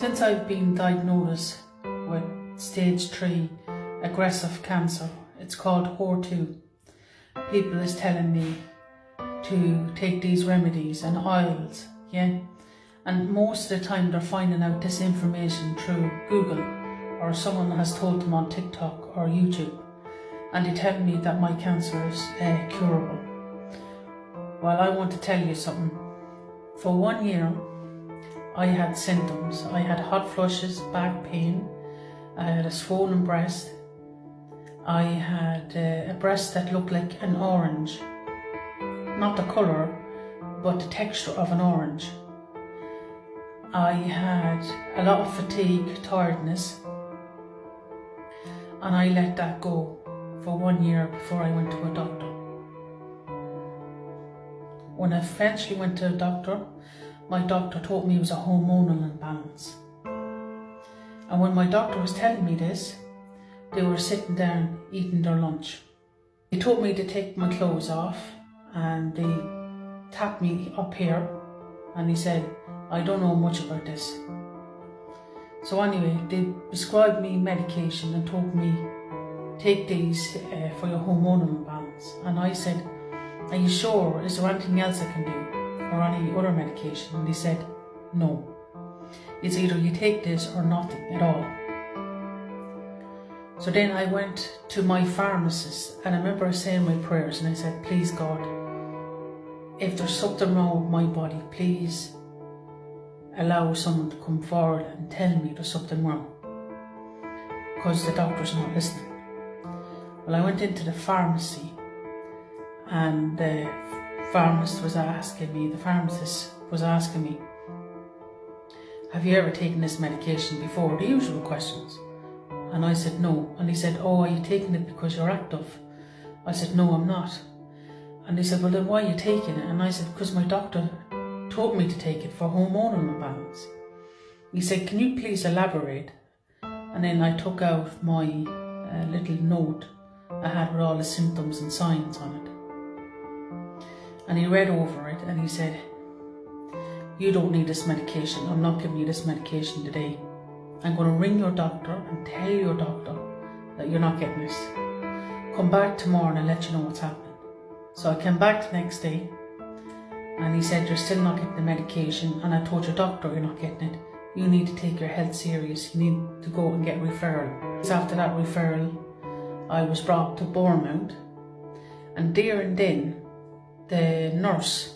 Since I've been diagnosed with stage 3 aggressive cancer, it's called HER2, people is telling me to take these remedies and oils, yeah? And most of the time they're finding out this information through Google, or someone has told them on TikTok or YouTube, and they tell me that my cancer is curable. Well, I want to tell you something. For 1 year, I had symptoms. I had hot flushes, back pain, I had a swollen breast, I had a breast that looked like an orange. Not the colour, but the texture of an orange. I had a lot of fatigue, tiredness, and I let that go for 1 year before I went to a doctor. When I eventually went to a doctor, my doctor told me it was a hormonal imbalance. And when my doctor was telling me this, they were sitting down eating their lunch. He told me to take my clothes off and they tapped me up here and he said, I don't know much about this. So anyway, they prescribed me medication and told me, take these for your hormonal imbalance. And I said, are you sure? Is there anything else I can do? Or any other medication? And they said, no. It's either you take this or nothing at all. So then I went to my pharmacist and I remember saying my prayers and I said, please God, if there's something wrong with my body, please allow someone to come forward and tell me there's something wrong, because the doctor's not listening. Well, I went into the pharmacy and the pharmacist was asking me, have you ever taken this medication before? The usual questions. And I said no. And he said, oh, are you taking it because you're active? I said, no, I'm not. And he said, well then why are you taking it? And I said, because my doctor told me to take it for hormonal imbalance. He said, can you please elaborate? And then I took out my little note I had with all the symptoms and signs on it. And he read over it and he said, you don't need this medication. I'm not giving you this medication today. I'm going to ring your doctor and tell your doctor that you're not getting this. Come back tomorrow and I'll let you know what's happening. So I came back the next day and he said, you're still not getting the medication, and I told your doctor you're not getting it. You need to take your health serious. You need to go and get referral. So after that referral, I was brought to Bournemouth, and there and then the nurse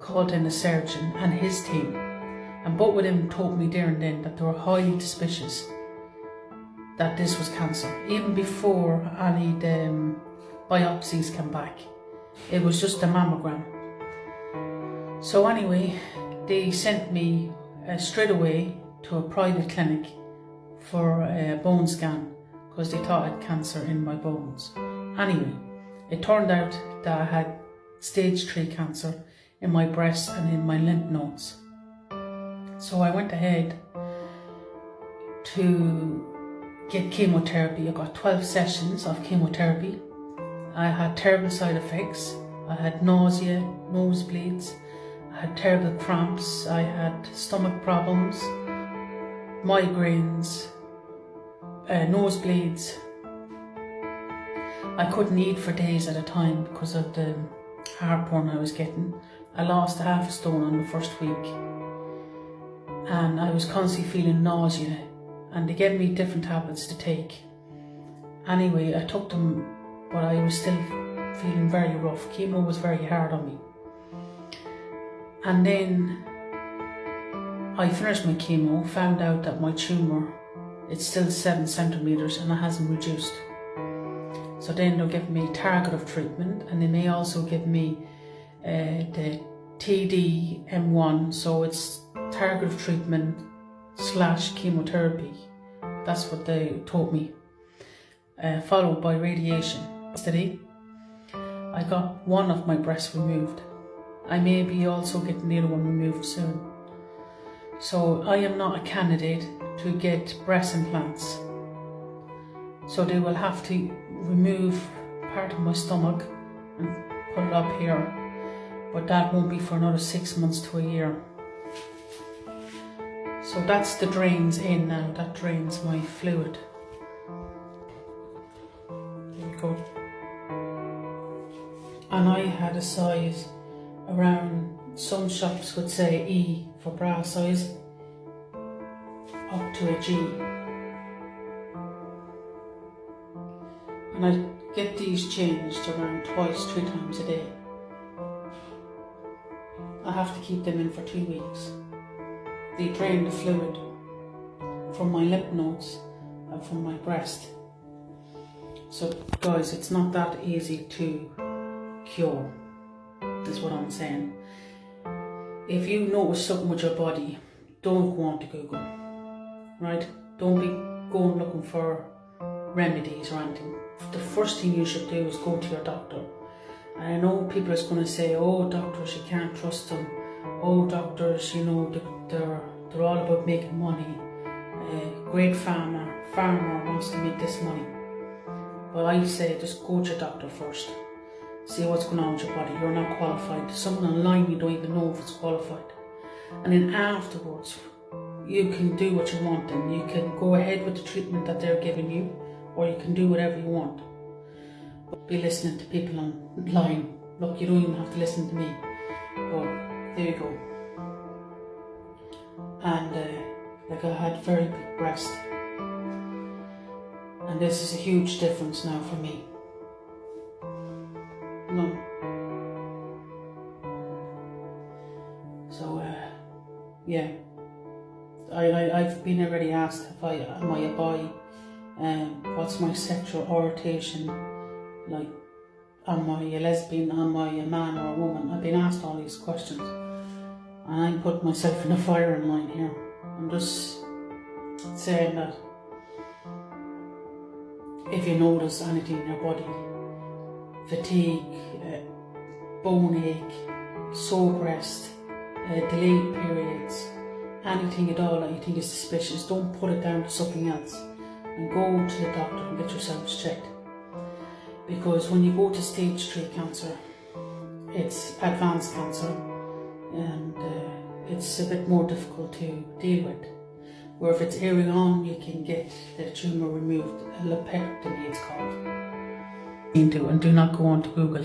called in a surgeon and his team, and both of them told me there and then that they were highly suspicious that this was cancer. Even before any biopsies came back, it was just a mammogram. So anyway, they sent me straight away to a private clinic for a bone scan because they thought I had cancer in my bones. Anyway, it turned out that I had stage 3 cancer in my breast and in my lymph nodes. So I went ahead to get chemotherapy. I got 12 sessions of chemotherapy. I had terrible side effects. I had nausea, nosebleeds, I had terrible cramps, I had stomach problems, migraines, nosebleeds. I couldn't eat for days at a time because of the heartburn I was getting. I lost half a stone on the first week and I was constantly feeling nausea, and they gave me different tablets to take. Anyway, I took them, but I was still feeling very rough. Chemo was very hard on me. And then I finished my chemo, found out that my tumour, it's still 7 centimetres and it hasn't reduced. So then they'll give me targeted treatment, and they may also give me the TDM1, so it's targeted treatment / chemotherapy. That's what they told me, followed by radiation. Yesterday, I got one of my breasts removed. I may be also getting the other one removed soon. So I am not a candidate to get breast implants. So they will have to remove part of my stomach and put it up here, but that won't be for another 6 months to a year. So that's the drains in now, that drains my fluid. There you go. And I had a size around, some shops would say E for bra size, up to a G. And I get these changed around twice, 3 times a day. I have to keep them in for 2 weeks. They drain the fluid from my lymph nodes and from my breast. So guys, it's not that easy to cure, is what I'm saying. If you notice something with your body, don't go on to Google, right? Don't be going looking for remedies or anything. The first thing you should do is go to your doctor. And I know people are going to say, oh, doctors, you can't trust them. Oh, doctors, you know, they're all about making money. Great farmer wants to make this money. But I say, just go to your doctor first. See what's going on with your body. You're not qualified. Someone online, you don't even know if it's qualified. And then afterwards, you can do what you want, and you can go ahead with the treatment that they're giving you, or you can do whatever you want. But be listening to people online. Look, you don't even have to listen to me. But there you go. And like, I had very big breast, and this is a huge difference now for me. No. So yeah, I've been already asked if am I a bi, what's my sexual orientation, like, am I a lesbian, am I a man or a woman? I've been asked all these questions, and I'm putting myself in the firing line here. I'm just saying that if you notice anything in your body, fatigue, bone ache, sore breast, delayed periods, anything at all that you think is suspicious, don't put it down to something else, and go to the doctor and get yourselves checked. Because when you go to stage 3 cancer, it's advanced cancer, and it's a bit more difficult to deal with. Where if it's early on, you can get the tumour removed, a lumpectomy it's called. And do not go on to Google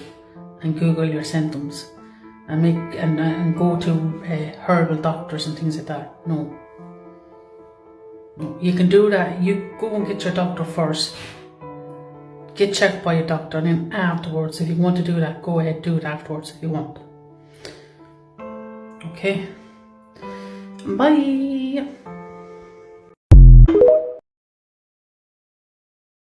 and Google your symptoms and go to herbal doctors and things like that. No, you can do that. You go and get your doctor first. Get checked by your doctor, and then afterwards, if you want to do that, go ahead, do it afterwards if you want. Okay. Bye.